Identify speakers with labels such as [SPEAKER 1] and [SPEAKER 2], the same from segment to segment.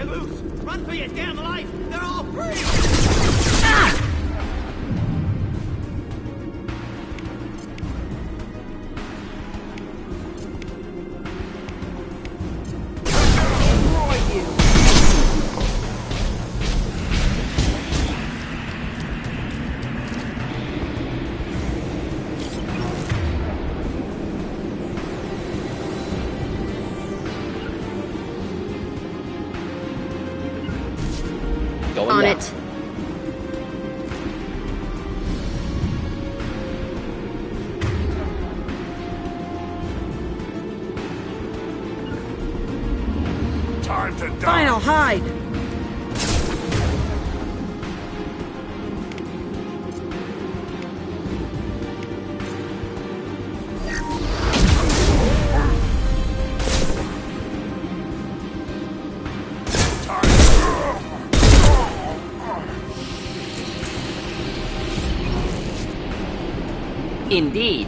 [SPEAKER 1] They're loose! Run for your damn life! They're all free!
[SPEAKER 2] Ah!
[SPEAKER 3] On it.
[SPEAKER 4] Time to die.
[SPEAKER 2] Fine, I'll hide.
[SPEAKER 3] Indeed.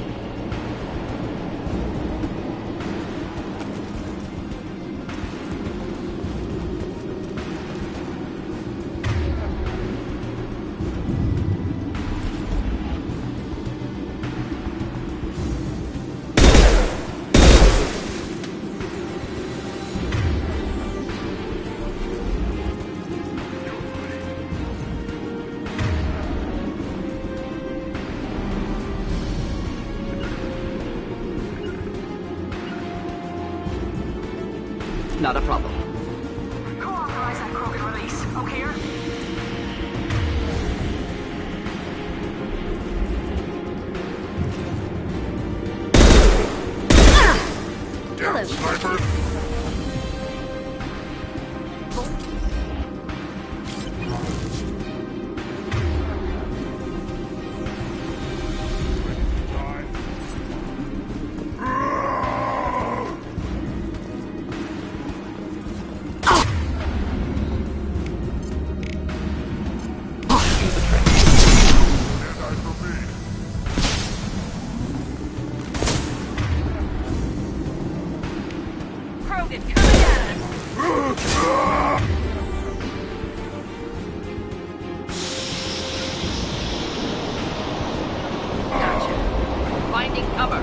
[SPEAKER 3] Not a problem.
[SPEAKER 5] Who authorized that Krogan release? Okay?
[SPEAKER 4] Damn sniper!
[SPEAKER 5] Krogan coming at us!
[SPEAKER 3] Gotcha. Finding cover.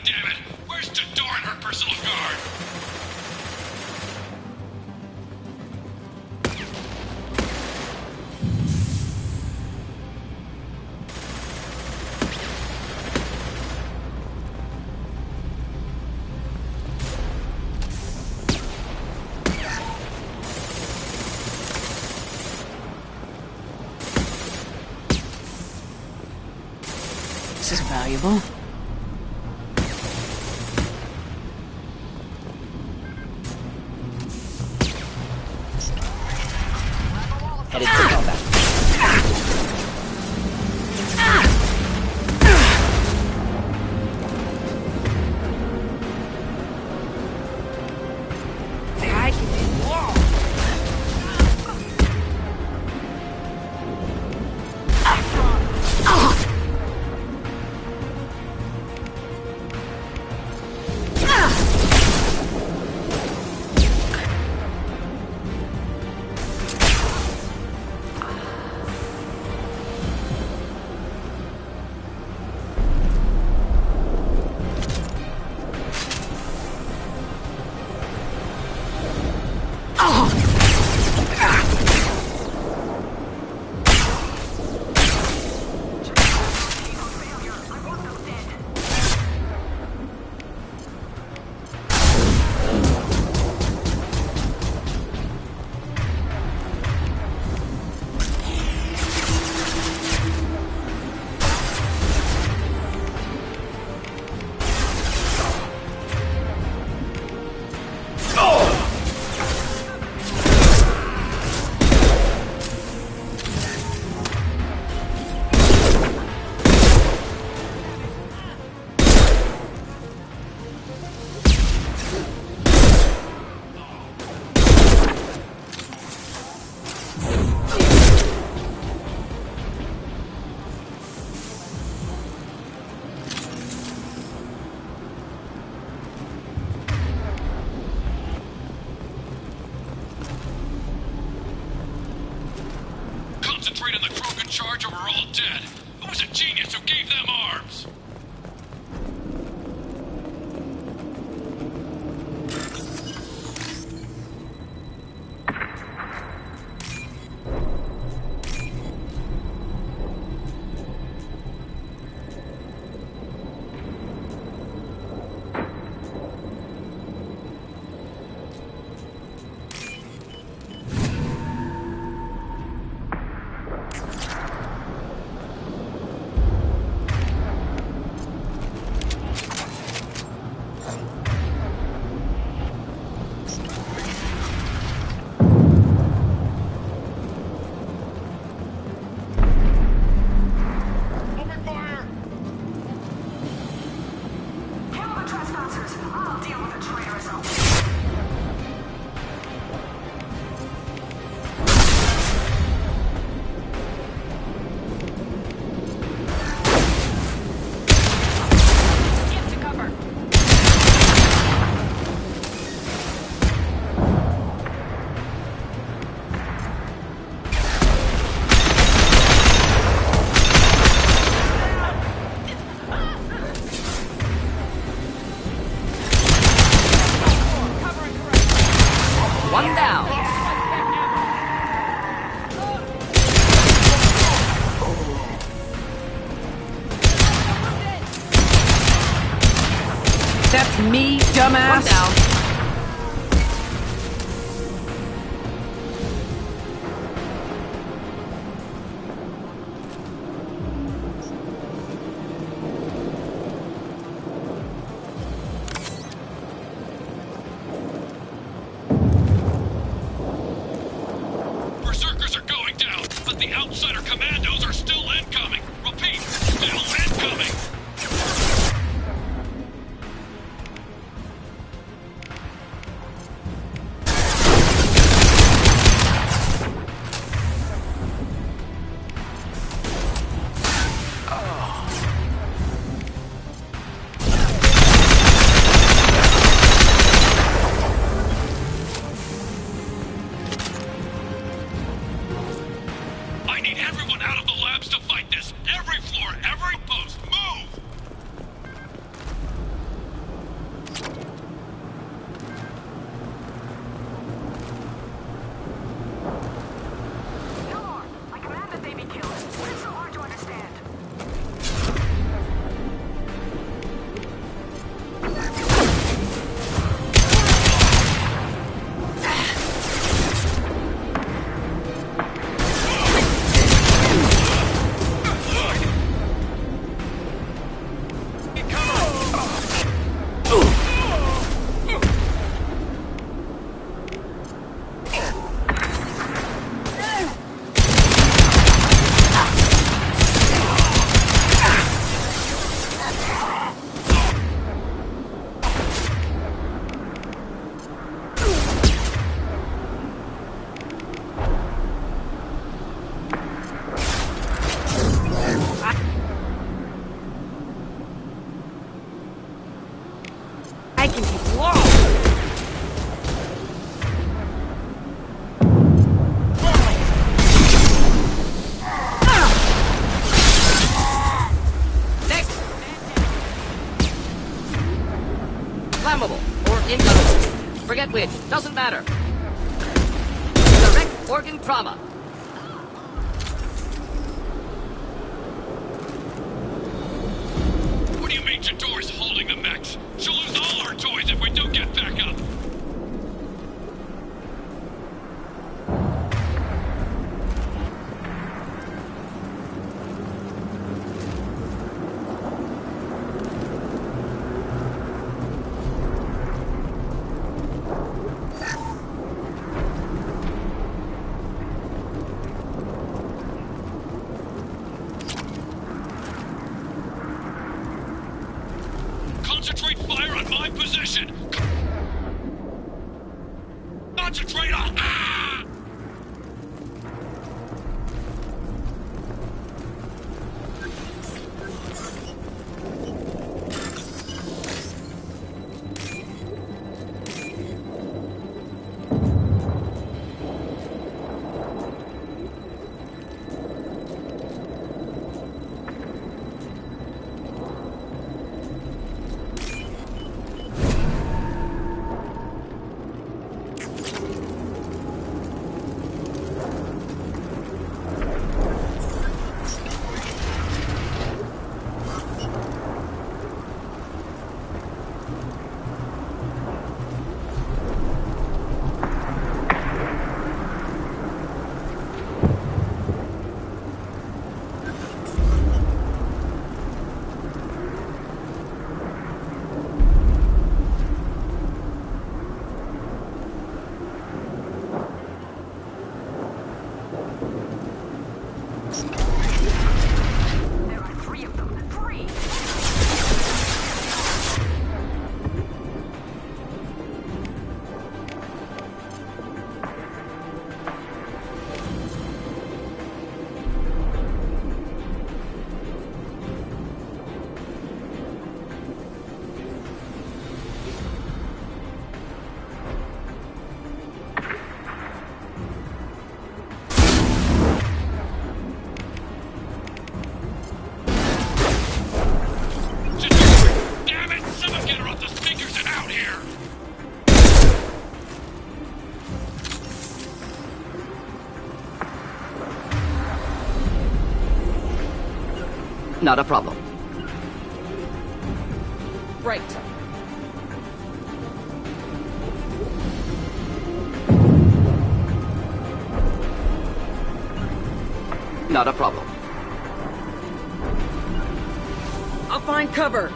[SPEAKER 6] damn it! Where's Tador and her personal guard?
[SPEAKER 2] This is valuable.
[SPEAKER 3] Headed to combat.
[SPEAKER 6] Concentrate on the Krogan charge or we're all dead. Who was a genius who gave them arms?
[SPEAKER 4] Open fire!
[SPEAKER 5] Kill the trespassers. I'll deal with the traitors out. Get to cover.
[SPEAKER 3] One down.
[SPEAKER 2] That's me, dumbass.
[SPEAKER 3] One down.
[SPEAKER 6] Berserkers are going down, but the outsider commandos are still incoming. Repeat, still incoming.
[SPEAKER 2] I can be lost.
[SPEAKER 3] Flammable or inflammable. Forget which. Doesn't matter. Direct organ trauma.
[SPEAKER 6] What do you mean Jador's holding the mechs? She'll lose all our toys if we don't get back up. Concentrate fire on my position! Concentrate on... Ah!
[SPEAKER 5] There are 3 of them. 3!
[SPEAKER 6] Jador! Damn it! Someone get her off the speakers and out here!
[SPEAKER 3] Not a problem.
[SPEAKER 2] Right.
[SPEAKER 3] Not a problem.
[SPEAKER 2] I'll find cover.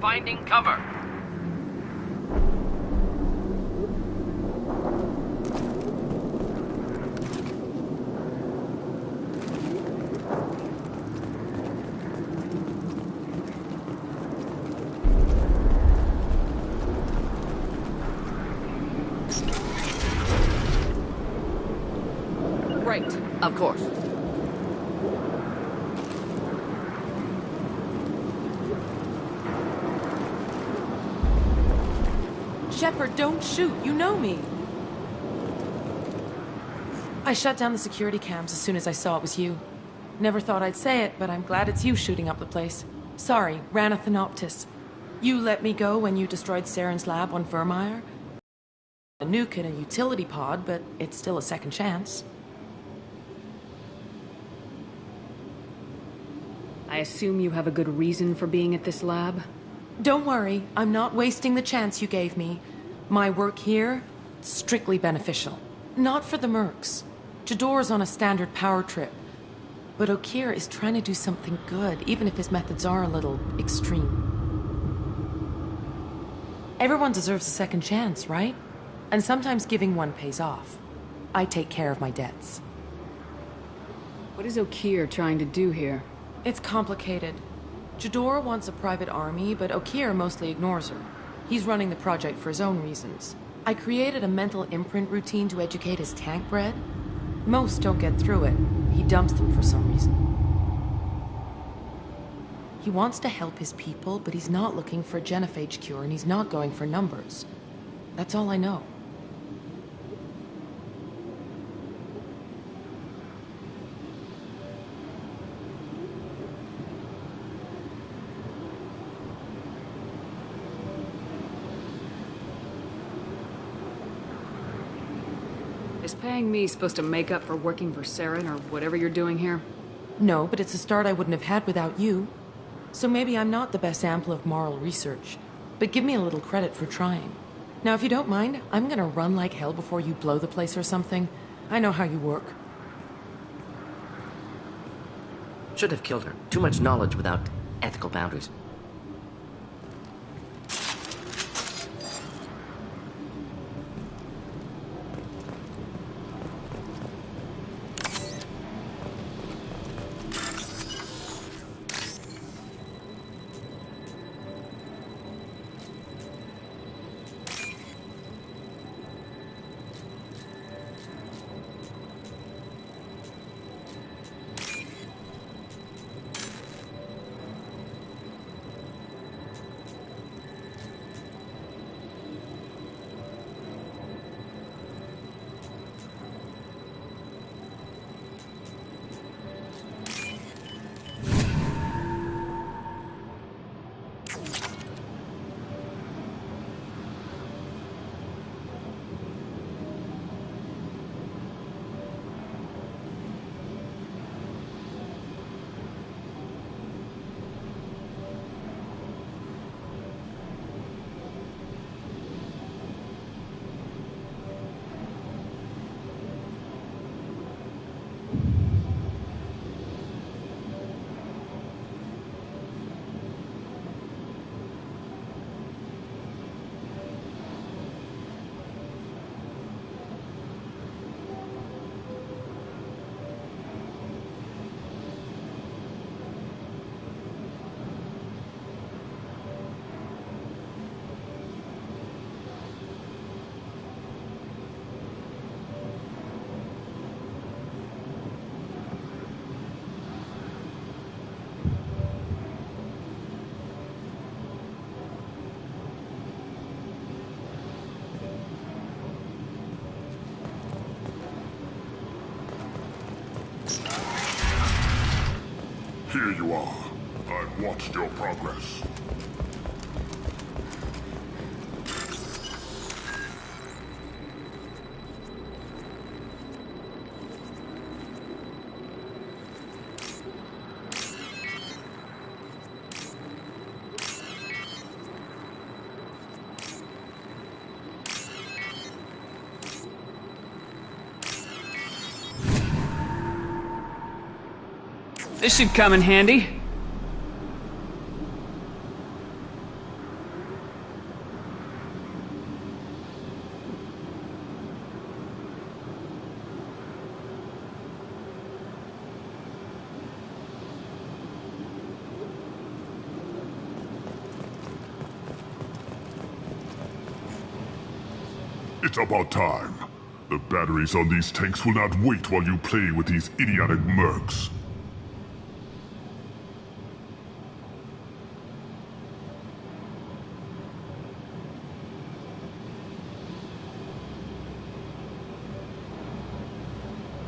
[SPEAKER 3] Finding cover.
[SPEAKER 2] Right.
[SPEAKER 3] Of course.
[SPEAKER 7] Shepard, don't shoot. You know me. I shut down the security cams as soon as I saw it was you. Never thought I'd say it, but I'm glad it's you shooting up the place. Sorry, ran a Thanoptis. You let me go when you destroyed Saren's lab on Vermeer. A nuke in a utility pod, but it's still a second chance.
[SPEAKER 2] I assume you have a good reason for being at this lab?
[SPEAKER 7] Don't worry, I'm not wasting the chance you gave me. My work here, strictly beneficial. Not for the mercs. Jador's on a standard power trip. But Okeer is trying to do something good, even if his methods are a little extreme. Everyone deserves a second chance, right? And sometimes giving one pays off. I take care of my debts.
[SPEAKER 2] What is Okeer trying to do here?
[SPEAKER 7] It's complicated. Jador wants a private army, but Okeer mostly ignores her. He's running the project for his own reasons. I created a mental imprint routine to educate his tank bred. Most don't get through it. He dumps them for some reason. He wants to help his people, but he's not looking for a genophage cure, and he's not going for numbers. That's all I know.
[SPEAKER 2] Is paying me supposed to make up for working for Saren or whatever you're doing here?
[SPEAKER 7] No, but it's a start I wouldn't have had without you. So maybe I'm not the best sample of moral research, but give me a little credit for trying. Now, if you don't mind, I'm gonna run like hell before you blow the place or something. I know how you work.
[SPEAKER 3] Should have killed her. Too much knowledge without ethical boundaries.
[SPEAKER 4] Here you are. I've watched your progress.
[SPEAKER 2] This should come in handy.
[SPEAKER 4] It's about time. The batteries on these tanks will not wait while you play with these idiotic mercs.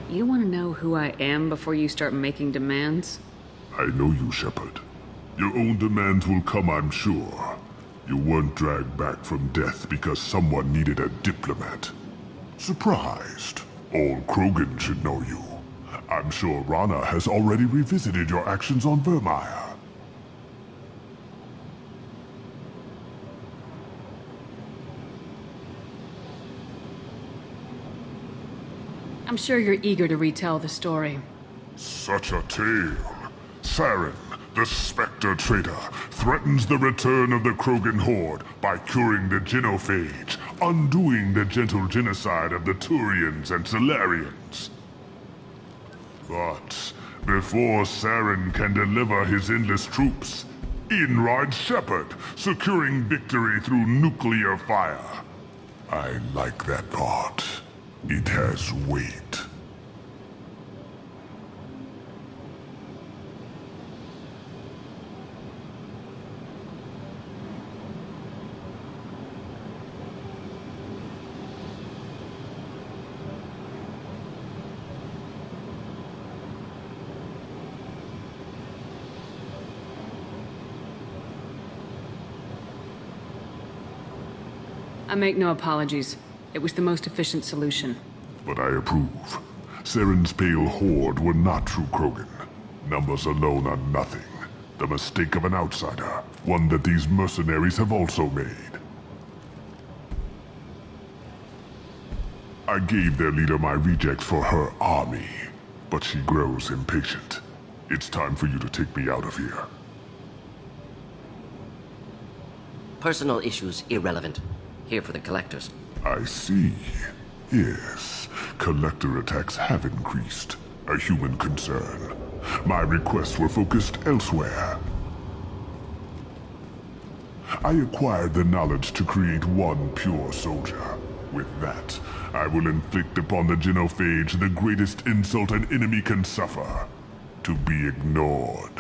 [SPEAKER 2] You want to know who I am before you start making demands?
[SPEAKER 4] I know you, Shepard. Your own demands will come, I'm sure. You weren't dragged back from death because someone needed a diplomat. Surprised. All Krogan should know you. I'm sure Rana has already revisited your actions on Vermeer.
[SPEAKER 2] I'm sure you're eager to retell the story.
[SPEAKER 4] Such a tale. Saren, the Spectre traitor, threatens the return of the Krogan horde by curing the genophage, undoing the gentle genocide of the Turians and Solarians. But before Saren can deliver his endless troops, in rides Shepard, securing victory through nuclear fire. I like that part. It has weight.
[SPEAKER 2] I make no apologies. It was the most efficient solution.
[SPEAKER 4] But I approve. Saren's pale horde were not true Krogan. Numbers alone are nothing. The mistake of an outsider, one that these mercenaries have also made. I gave their leader my rejects for her army, but she grows impatient. It's time for you to take me out of here.
[SPEAKER 3] Personal issues irrelevant. Here for the collectors.
[SPEAKER 4] I see. Yes, collector attacks have increased. A human concern. My requests were focused elsewhere. I acquired the knowledge to create one pure soldier. With that, I will inflict upon the genophage the greatest insult an enemy can suffer. To be ignored.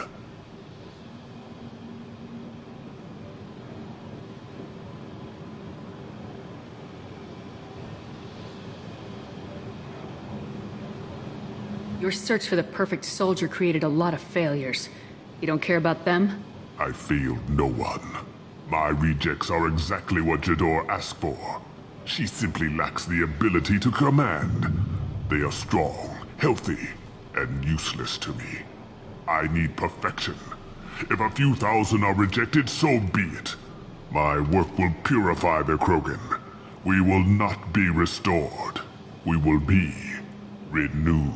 [SPEAKER 2] Your search for the perfect soldier created a lot of failures. You don't care about them?
[SPEAKER 4] I failed no one. My rejects are exactly what Jador asked for. She simply lacks the ability to command. They are strong, healthy, and useless to me. I need perfection. If a few thousand are rejected, so be it. My work will purify the Krogan. We will not be restored. We will be renewed.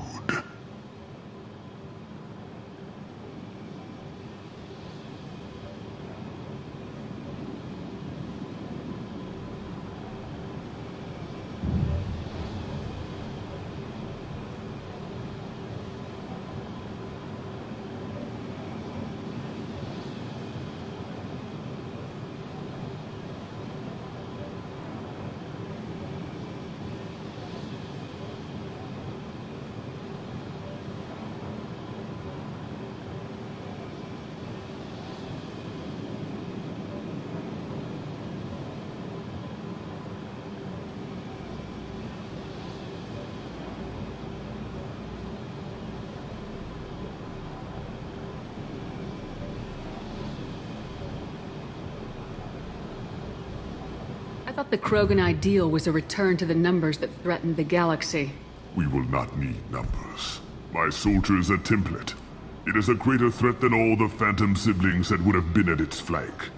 [SPEAKER 2] I thought the Krogan ideal was a return to the numbers that threatened the galaxy.
[SPEAKER 4] We will not need numbers. My soldier is a template. It is a greater threat than all the Phantom siblings that would have been at its flank.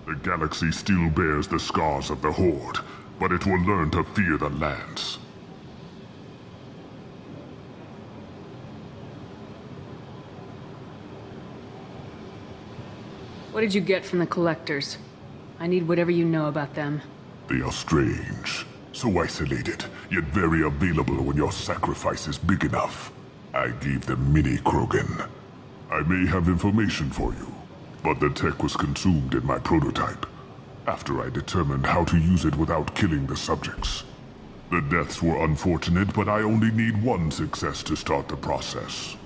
[SPEAKER 4] The galaxy still bears the scars of the Horde, but it will learn to fear the Lance.
[SPEAKER 2] What did you get from the Collectors? I need whatever you know about them.
[SPEAKER 4] They are strange. So isolated, yet very available when your sacrifice is big enough. I gave them mini Krogan. I may have information for you, but the tech was consumed in my prototype, after I determined how to use it without killing the subjects. The deaths were unfortunate, but I only need one success to start the process.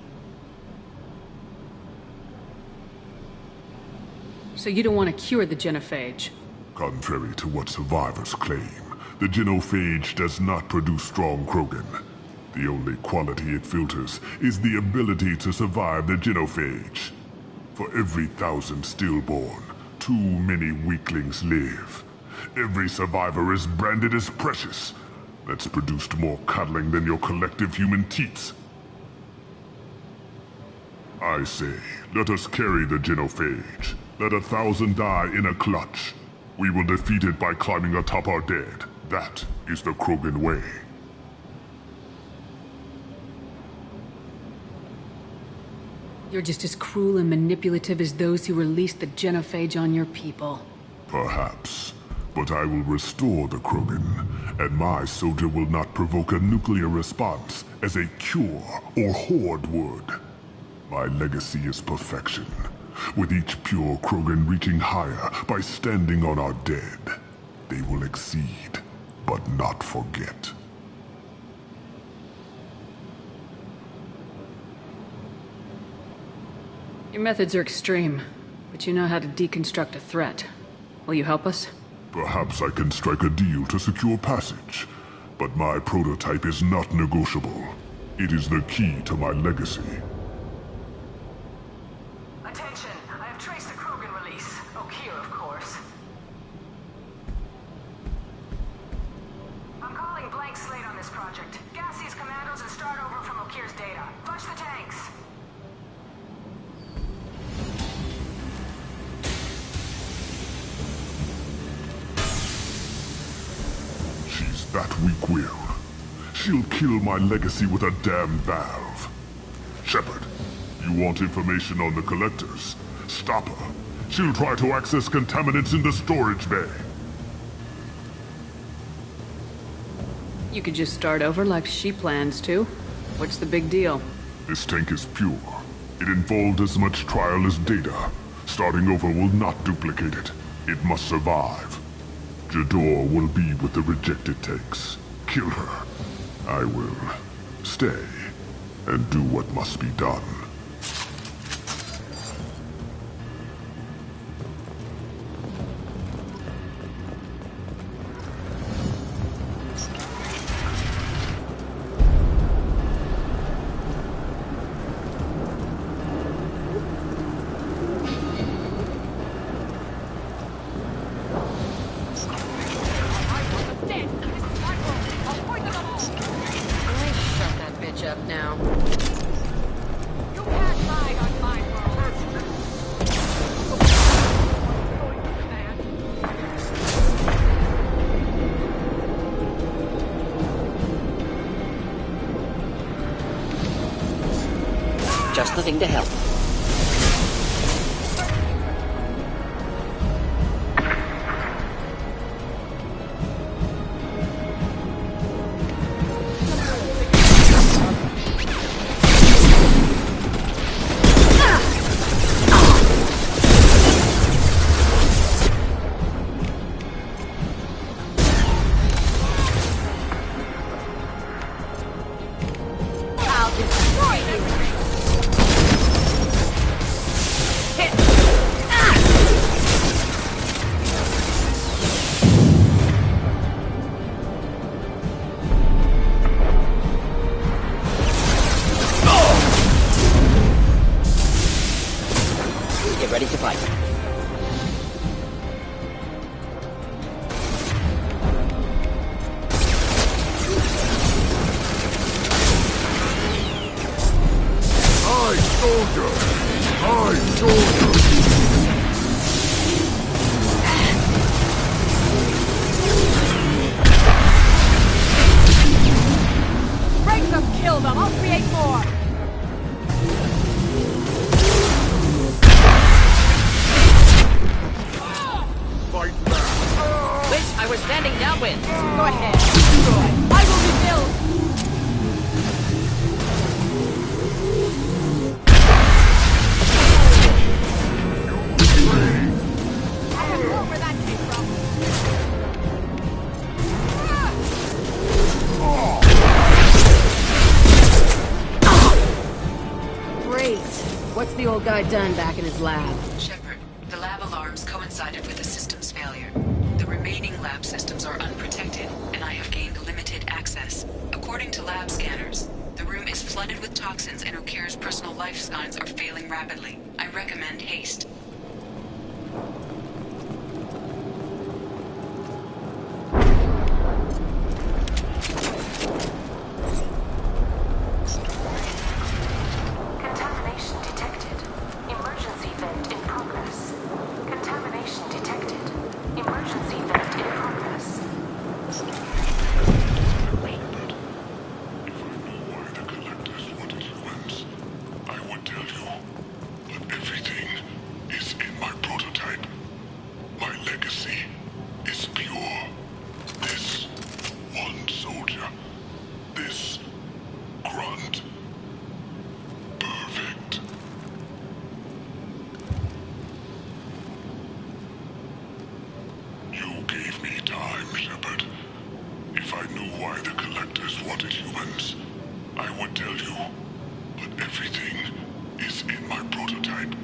[SPEAKER 2] So you don't want to cure the genophage?
[SPEAKER 4] Contrary to what survivors claim, the genophage does not produce strong Krogan. The only quality it filters is the ability to survive the genophage. For every 1,000 stillborn, too many weaklings live. Every survivor is branded as precious. That's produced more cuddling than your collective human teats. I say, let us carry the genophage. Let 1,000 die in a clutch. We will defeat it by climbing atop our dead. That is the Krogan way.
[SPEAKER 2] You're just as cruel and manipulative as those who released the genophage on your people.
[SPEAKER 4] Perhaps. But I will restore the Krogan, and my soldier will not provoke a nuclear response as a cure or horde would. My legacy is perfection, with each pure Krogan reaching higher by standing on our dead. They will exceed, but not forget.
[SPEAKER 2] Your methods are extreme, but you know how to deconstruct a threat. Will you help us?
[SPEAKER 4] Perhaps I can strike a deal to secure passage, but my prototype is not negotiable. It is the key to my legacy.
[SPEAKER 5] Attention, I have traced the Krogan release. Okeer, of course. I'm calling blank slate on this project. Gas these commandos and start over from Okeer's data. Flush the tanks.
[SPEAKER 4] She's that weak-willed. She'll kill my legacy with a damn valve. Shepard, you want information on the collectors? Stop her. She'll try to access contaminants in the storage bay.
[SPEAKER 2] You could just start over like she plans to. What's the big deal?
[SPEAKER 4] This tank is pure. It involved as much trial as data. Starting over will not duplicate it. It must survive. Jador will be with the rejected tanks. Kill her. I will stay and do what must be done.
[SPEAKER 2] Shut that bitch up now.
[SPEAKER 5] You can't hide on my world.
[SPEAKER 3] Just the thing to help. Get ready to fight.
[SPEAKER 4] I soldier! I soldier!
[SPEAKER 5] Break them, kill them, I'll create more!
[SPEAKER 4] Fight back!
[SPEAKER 3] Wish I was standing downwind.
[SPEAKER 5] Go ahead, destroy. I will rebuild!
[SPEAKER 2] guy done back in his lab?
[SPEAKER 8] Shepard, the lab alarms coincided with the system's failure. The remaining lab systems are unprotected, and I have gained limited access. According to lab scanners, the room is flooded with toxins and Okir's personal life signs are failing rapidly. I recommend haste.
[SPEAKER 5] Contamination detected. Emergency vent in progress. Contamination detected. Emergency vent in progress.
[SPEAKER 4] If I knew why the collectors wanted humans, I would tell you. But everything is in my prototype. My legacy is pure. This one soldier. This grunt. Perfect. You gave me time, Shepard. If I knew why the collectors wanted humans, I would tell you. But everything is in my prototype.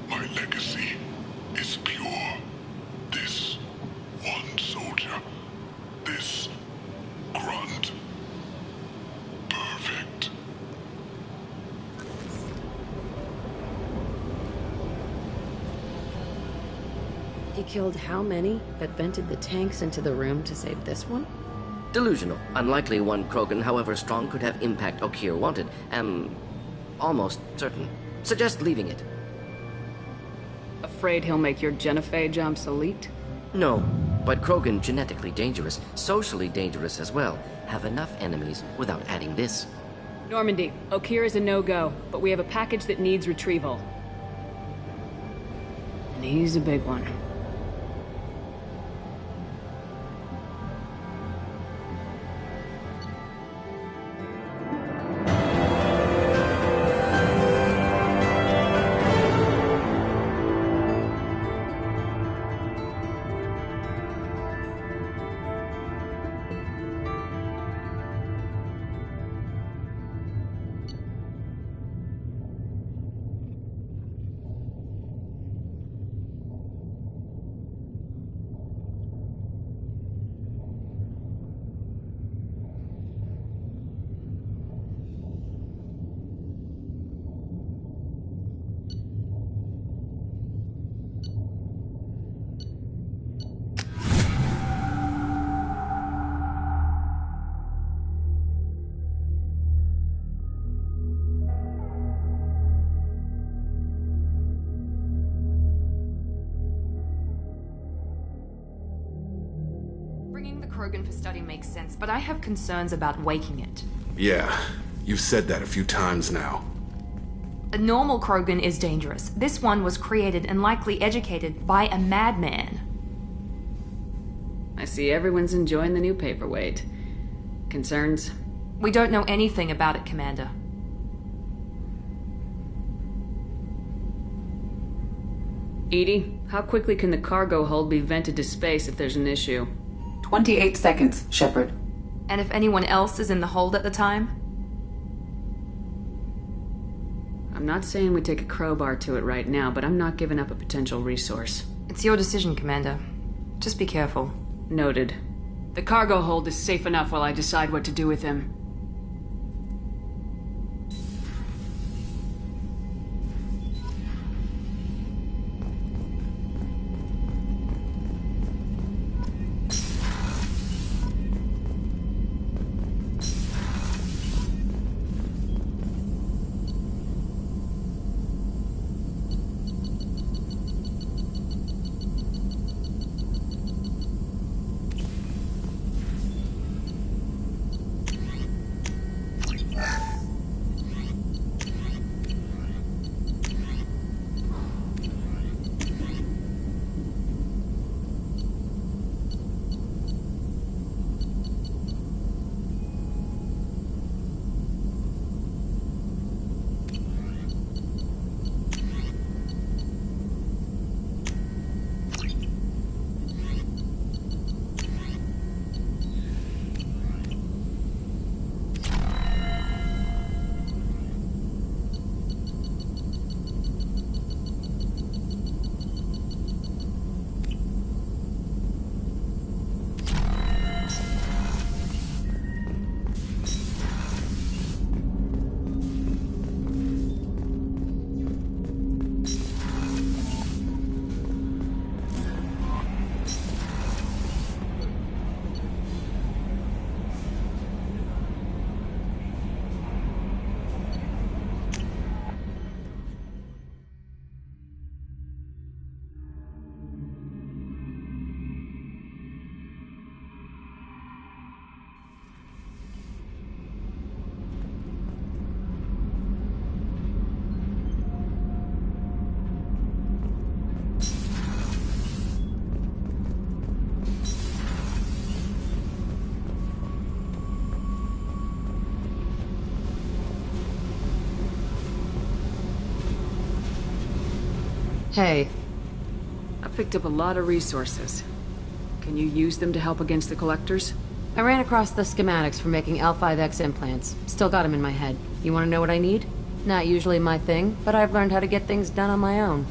[SPEAKER 4] My legacy is pure. This one soldier. This grunt. Perfect.
[SPEAKER 2] He killed how many, but vented the tanks into the room to save this one?
[SPEAKER 3] Delusional. Unlikely one Krogan, however strong, could have impact Okir wanted. Am almost certain. Suggest leaving it.
[SPEAKER 2] Afraid he'll make your genophage obsolete?
[SPEAKER 3] No, but Krogan genetically dangerous, socially dangerous as well. Have enough enemies without adding this.
[SPEAKER 2] Normandy, Okir is a no-go, but we have a package that needs retrieval. And he's a big one.
[SPEAKER 9] Bringing the Krogan for study makes sense, but I have concerns about waking it.
[SPEAKER 10] Yeah, you've said that a few times now.
[SPEAKER 9] A normal Krogan is dangerous. This one was created and likely educated by a madman.
[SPEAKER 2] I see everyone's enjoying the new paperweight. Concerns?
[SPEAKER 9] We don't know anything about it, Commander.
[SPEAKER 2] Edie, how quickly can the cargo hold be vented to space if there's an issue?
[SPEAKER 8] 28 seconds, Shepard.
[SPEAKER 9] And if anyone else is in the hold at the time?
[SPEAKER 2] I'm not saying we take a crowbar to it right now, but I'm not giving up a potential resource.
[SPEAKER 9] It's your decision, Commander. Just be careful.
[SPEAKER 2] Noted. The cargo hold is safe enough while I decide what to do with him.
[SPEAKER 11] Hey.
[SPEAKER 2] I picked up a lot of resources. Can you use them to help against the Collectors?
[SPEAKER 11] I ran across the schematics for making L5X implants. Still got them in my head. You want to know what I need? Not usually my thing, but I've learned how to get things done on my own.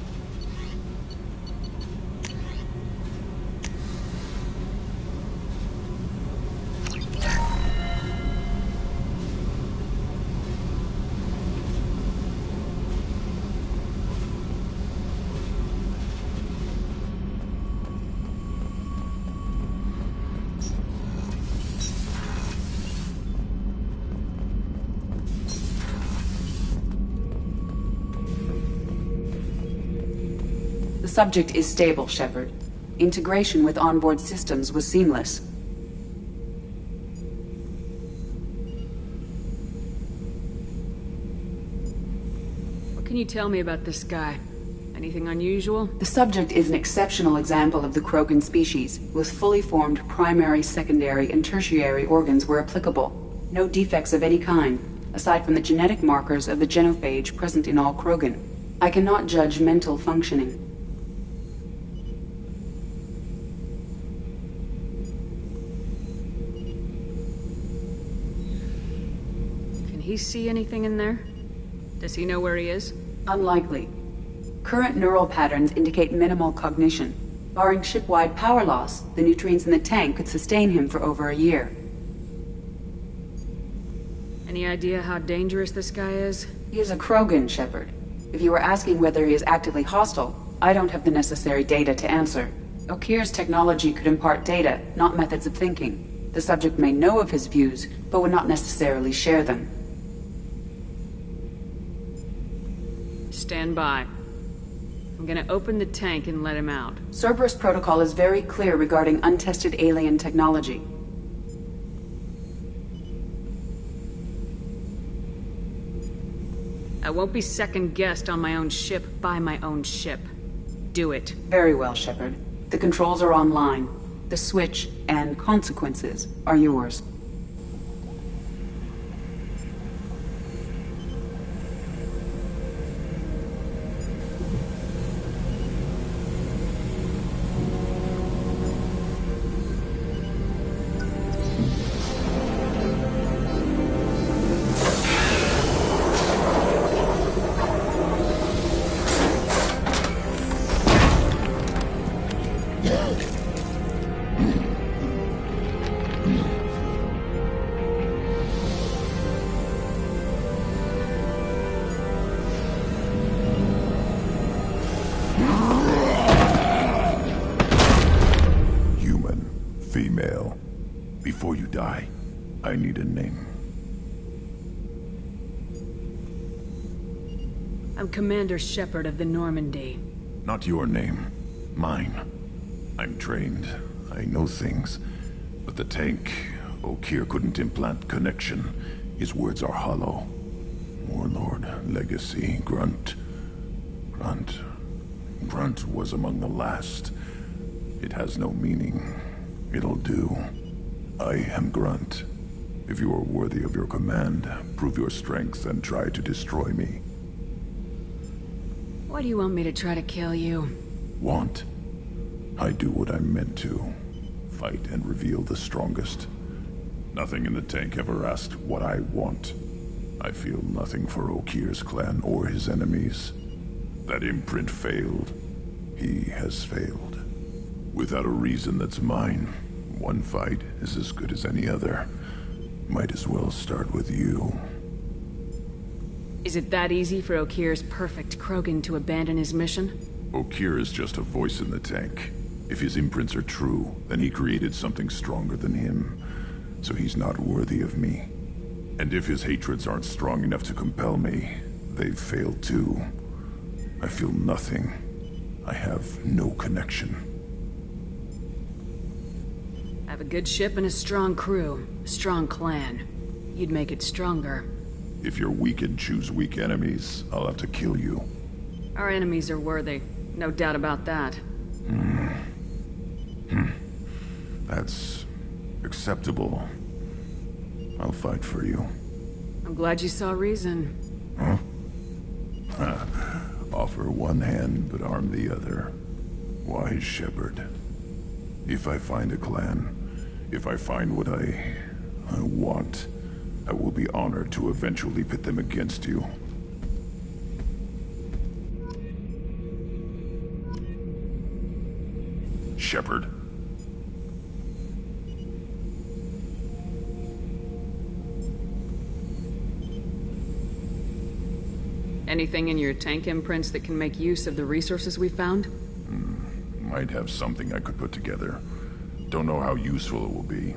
[SPEAKER 12] The subject is stable, Shepard. Integration with onboard systems was seamless.
[SPEAKER 2] What can you tell me about this guy? Anything unusual?
[SPEAKER 12] The subject is an exceptional example of the Krogan species, with fully formed primary, secondary, and tertiary organs where applicable. No defects of any kind, aside from the genetic markers of the genophage present in all Krogan. I cannot judge mental functioning.
[SPEAKER 2] Can he see anything in there? Does he know where he is?
[SPEAKER 12] Unlikely. Current neural patterns indicate minimal cognition. Barring ship-wide power loss, the nutrients in the tank could sustain him for over a year.
[SPEAKER 2] Any idea how dangerous this guy is?
[SPEAKER 12] He is a Krogan, Shepard. If you were asking whether he is actively hostile, I don't have the necessary data to answer. Okir's technology could impart data, not methods of thinking. The subject may know of his views, but would not necessarily share them.
[SPEAKER 2] Stand by. I'm gonna open the tank and let him out.
[SPEAKER 12] Cerberus protocol is very clear regarding untested alien technology.
[SPEAKER 2] I won't be second-guessed on my own ship by my own ship. Do it.
[SPEAKER 12] Very well, Shepard. The controls are online. The switch and consequences are yours.
[SPEAKER 13] Female. Before you die, I need a name.
[SPEAKER 2] I'm Commander Shepard of the Normandy.
[SPEAKER 13] Not your name. Mine. I'm trained. I know things. But the tank, Okir couldn't implant connection. His words are hollow. Warlord, Legacy, Grunt. Grunt was among the last. It has no meaning. It'll do. I am Grunt. If you are worthy of your command, prove your strength and try to destroy me.
[SPEAKER 2] Why do you want me to try to kill you?
[SPEAKER 13] Want? I do what I'm meant to. Fight and reveal the strongest. Nothing in the tank ever asked what I want. I feel nothing for Okir's clan or his enemies. That imprint failed. He has failed. Without a reason that's mine, one fight is as good as any other. Might as well start with you.
[SPEAKER 2] Is it that easy for Okir's perfect Krogan to abandon his mission?
[SPEAKER 13] Okir is just a voice in the tank. If his imprints are true, then he created something stronger than him. So he's not worthy of me. And if his hatreds aren't strong enough to compel me, they've failed too. I feel nothing. I have no connection.
[SPEAKER 2] I have a good ship and a strong crew. A strong clan. You'd make it stronger.
[SPEAKER 13] If you're weak and choose weak enemies, I'll have to kill you.
[SPEAKER 2] Our enemies are worthy. No doubt about that.
[SPEAKER 13] That's acceptable. I'll fight for you.
[SPEAKER 2] I'm glad you saw reason.
[SPEAKER 13] Huh? Off Offer one hand, but arm the other. Wise shepherd. If I find a clan, if I find what I want, I will be honored to eventually pit them against you. Shepherd.
[SPEAKER 2] Anything in your tank imprints that can make use of the resources we found?
[SPEAKER 13] Might have something I could put together. Don't know how useful it will be.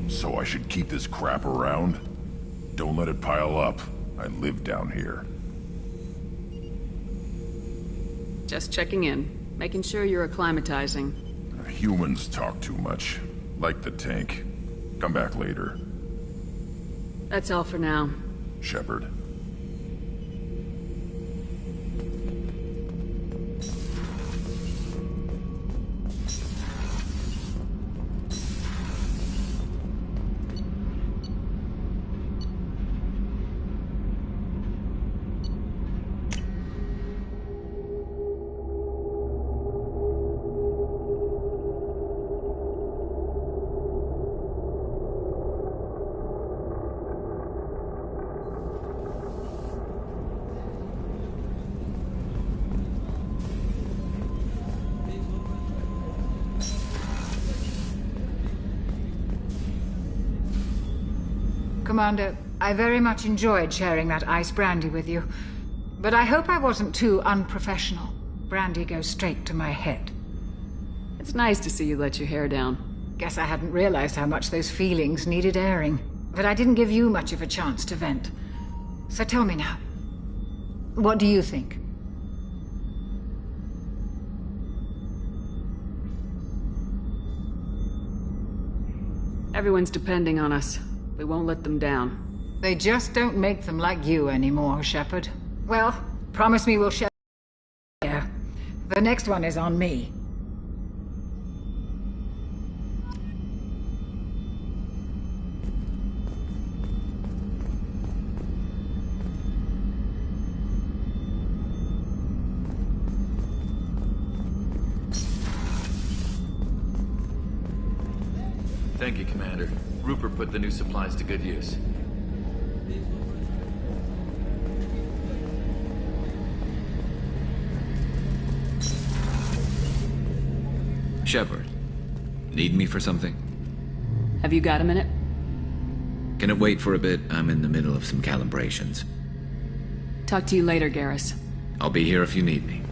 [SPEAKER 13] So I should keep this crap around? Don't let it pile up. I live down here.
[SPEAKER 2] Just checking in. Making sure you're acclimatizing.
[SPEAKER 13] Humans talk too much. Like the tank. Come back later.
[SPEAKER 2] That's all for now.
[SPEAKER 13] Shepherd.
[SPEAKER 14] Commander, I very much enjoyed sharing that ice brandy with you. But I hope I wasn't too unprofessional. Brandy goes straight to my head.
[SPEAKER 2] It's nice to see you let your hair down.
[SPEAKER 14] Guess I hadn't realized how much those feelings needed airing. But I didn't give you much of a chance to vent. So tell me now, what do you think?
[SPEAKER 2] Everyone's depending on us. We won't let them down.
[SPEAKER 14] They just don't make them like you anymore, Shepard. Well, promise me we'll share. The next one is on me.
[SPEAKER 15] Thank you, Commander. Rupert put the new supplies to good use.
[SPEAKER 16] Shepard, need me for something?
[SPEAKER 2] Have you got a minute?
[SPEAKER 16] Can it wait for a bit? I'm in the middle of some calibrations.
[SPEAKER 2] Talk to you later, Garrus.
[SPEAKER 16] I'll be here if you need me.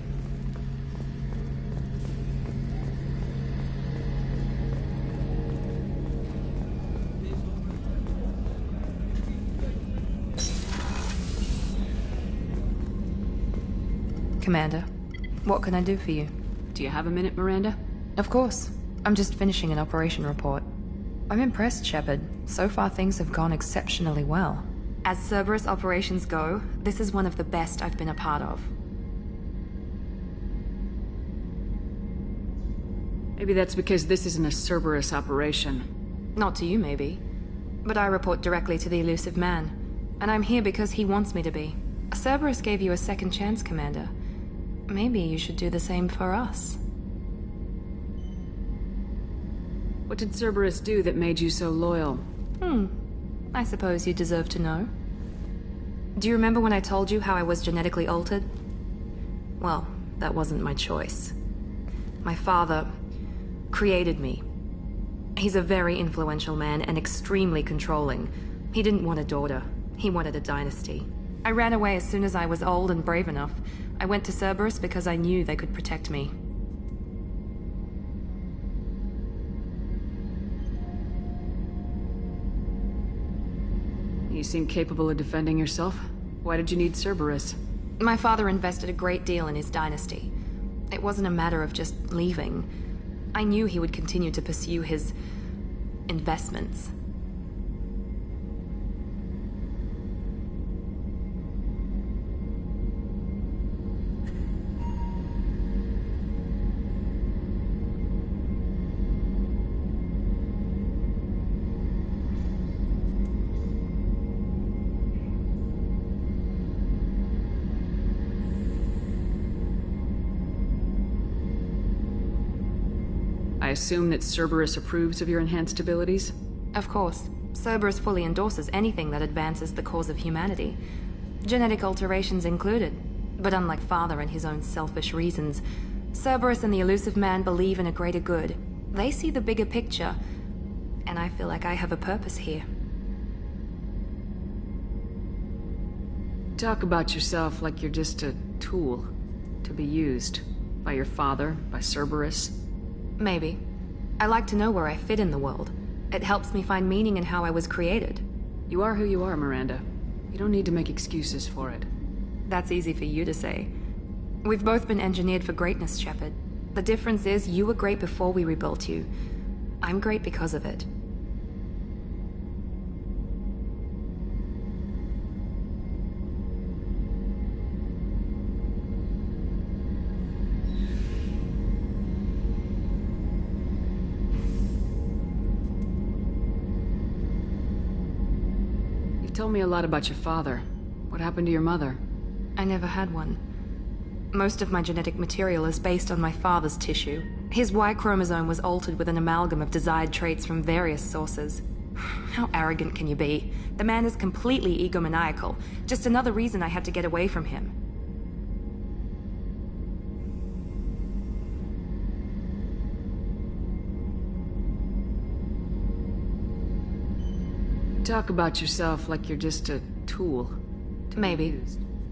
[SPEAKER 9] Commander, what can I do for you?
[SPEAKER 2] Do you have a minute, Miranda?
[SPEAKER 9] Of course. I'm just finishing an operation report. I'm impressed, Shepard. So far things have gone exceptionally well.
[SPEAKER 17] As Cerberus operations go, this is one of the best I've been a part of.
[SPEAKER 2] Maybe that's because this isn't a Cerberus operation.
[SPEAKER 17] Not to you, maybe. But I report directly to the elusive man. And I'm here because he wants me to be. Cerberus gave you a second chance, Commander. Maybe you should do the same for us.
[SPEAKER 2] What did Cerberus do that made you so loyal?
[SPEAKER 17] I suppose you deserve to know. Do you remember when I told you how I was genetically altered? Well, that wasn't my choice. My father created me. He's a very influential man and extremely controlling. He didn't want a daughter. He wanted a dynasty. I ran away as soon as I was old and brave enough. I went to Cerberus because I knew they could protect me.
[SPEAKER 2] You seem capable of defending yourself. Why did you need Cerberus?
[SPEAKER 17] My father invested a great deal in his dynasty. It wasn't a matter of just leaving. I knew he would continue to pursue his investments.
[SPEAKER 2] assume that Cerberus approves of your enhanced abilities?
[SPEAKER 17] Of course. Cerberus fully endorses anything that advances the cause of humanity. Genetic alterations included. But unlike Father and his own selfish reasons, Cerberus and the Elusive Man believe in a greater good. They see the bigger picture, and I feel like I have a purpose here.
[SPEAKER 2] Talk about yourself like you're just a tool to be used by your father, by Cerberus.
[SPEAKER 17] Maybe. I like to know where I fit in the world. It helps me find meaning in how I was created.
[SPEAKER 2] You are who you are, Miranda. You don't need to make excuses for it.
[SPEAKER 17] That's easy for you to say. We've both been engineered for greatness, Shepard. The difference is you were great before we rebuilt you. I'm great because of it.
[SPEAKER 2] You've told me a lot about your father. What happened to your mother?
[SPEAKER 17] I never had one. Most of my genetic material is based on my father's tissue. His Y chromosome was altered with an amalgam of desired traits from various sources. How arrogant can you be? The man is completely egomaniacal. Just another reason I had to get away from him.
[SPEAKER 2] Talk about yourself like you're just a tool.
[SPEAKER 17] Maybe.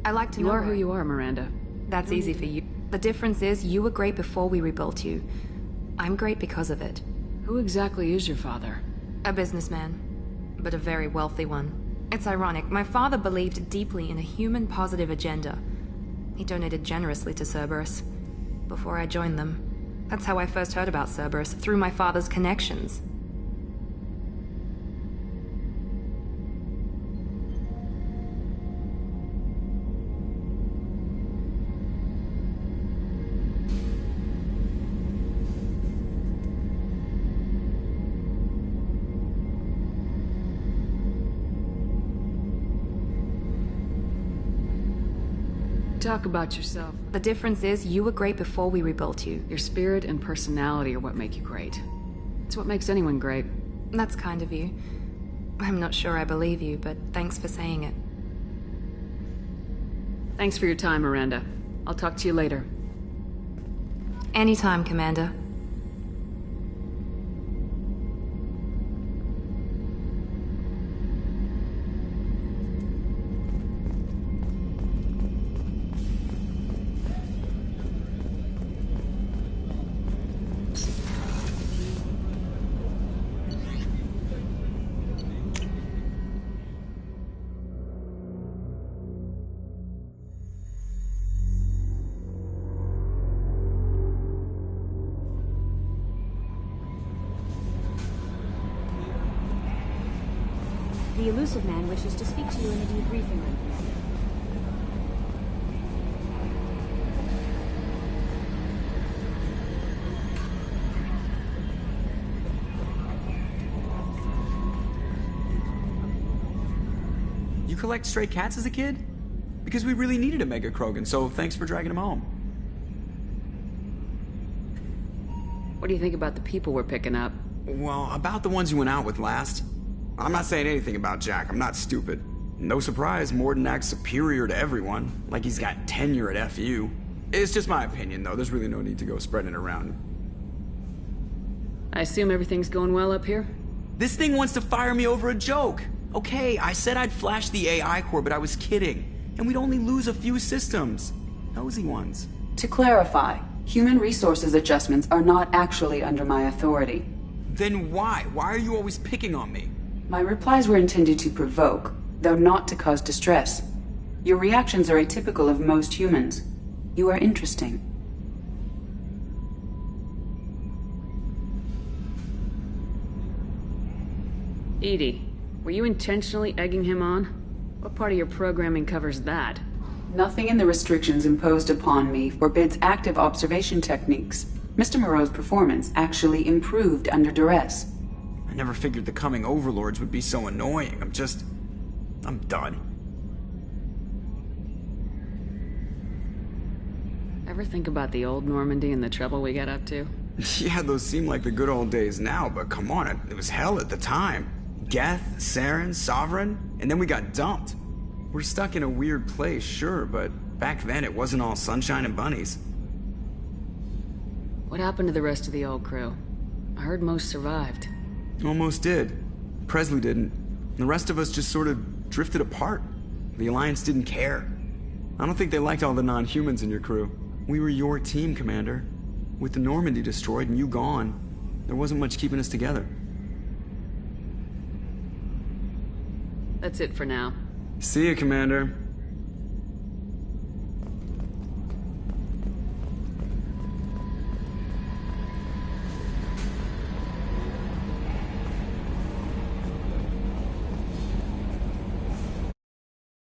[SPEAKER 17] I like to know.
[SPEAKER 2] You are who you are, Miranda.
[SPEAKER 17] That's easy for you. The difference is you were great before we rebuilt you. I'm great because of it.
[SPEAKER 2] Who exactly is your father?
[SPEAKER 17] A businessman, but a very wealthy one. It's ironic. My father believed deeply in a human positive agenda. He donated generously to Cerberus before I joined them. That's how I first heard about Cerberus, through my father's connections.
[SPEAKER 2] Talk about yourself.
[SPEAKER 17] The difference is you were great before we rebuilt you.
[SPEAKER 2] Your spirit and personality are what make you great. It's what makes anyone great.
[SPEAKER 17] That's kind of you. I'm not sure I believe you, but thanks for saying it.
[SPEAKER 2] Thanks for your time, Miranda. I'll talk to you later.
[SPEAKER 17] Anytime, Commander.
[SPEAKER 18] The Elusive Man wishes to speak to you in the debriefing room.
[SPEAKER 19] You collect stray cats as a kid? Because we really needed a Mega Krogan, so thanks for dragging him home.
[SPEAKER 2] What do you think about the people we're picking up?
[SPEAKER 19] Well, about the ones you went out with last. I'm not saying anything about Jack, I'm not stupid. No surprise, Morden acts superior to everyone, like he's got tenure at FU. It's just my opinion, though. There's really no need to go spreading it around.
[SPEAKER 2] I assume everything's going well up here?
[SPEAKER 19] This thing wants to fire me over a joke. Okay, I said I'd flash the AI core, but I was kidding. And we'd only lose a few systems. Nosy ones.
[SPEAKER 12] To clarify, human resources adjustments are not actually under my authority.
[SPEAKER 19] Then why? Why are you always picking on me?
[SPEAKER 12] My replies were intended to provoke, though not to cause distress. Your reactions are atypical of most humans. You are interesting.
[SPEAKER 2] Edie, were you intentionally egging him on? What part of your programming covers that?
[SPEAKER 12] Nothing in the restrictions imposed upon me forbids active observation techniques. Mr. Moreau's performance actually improved under duress.
[SPEAKER 19] I never figured the coming overlords would be so annoying. I'm done.
[SPEAKER 2] Ever think about the old Normandy and the trouble we got up to?
[SPEAKER 19] Yeah, those seem like the good old days now, but come on, it was hell at the time. Geth, Saren, Sovereign, and then we got dumped. We're stuck in a weird place, sure, but back then it wasn't all sunshine and bunnies.
[SPEAKER 2] What happened to the rest of the old crew? I heard most survived.
[SPEAKER 19] Almost did. Presley didn't. The rest of us just sort of drifted apart. The Alliance didn't care. I don't think they liked all the non-humans in your crew. We were your team, Commander. With the Normandy destroyed and you gone, there wasn't much keeping us together.
[SPEAKER 2] That's it for now.
[SPEAKER 19] See ya, Commander.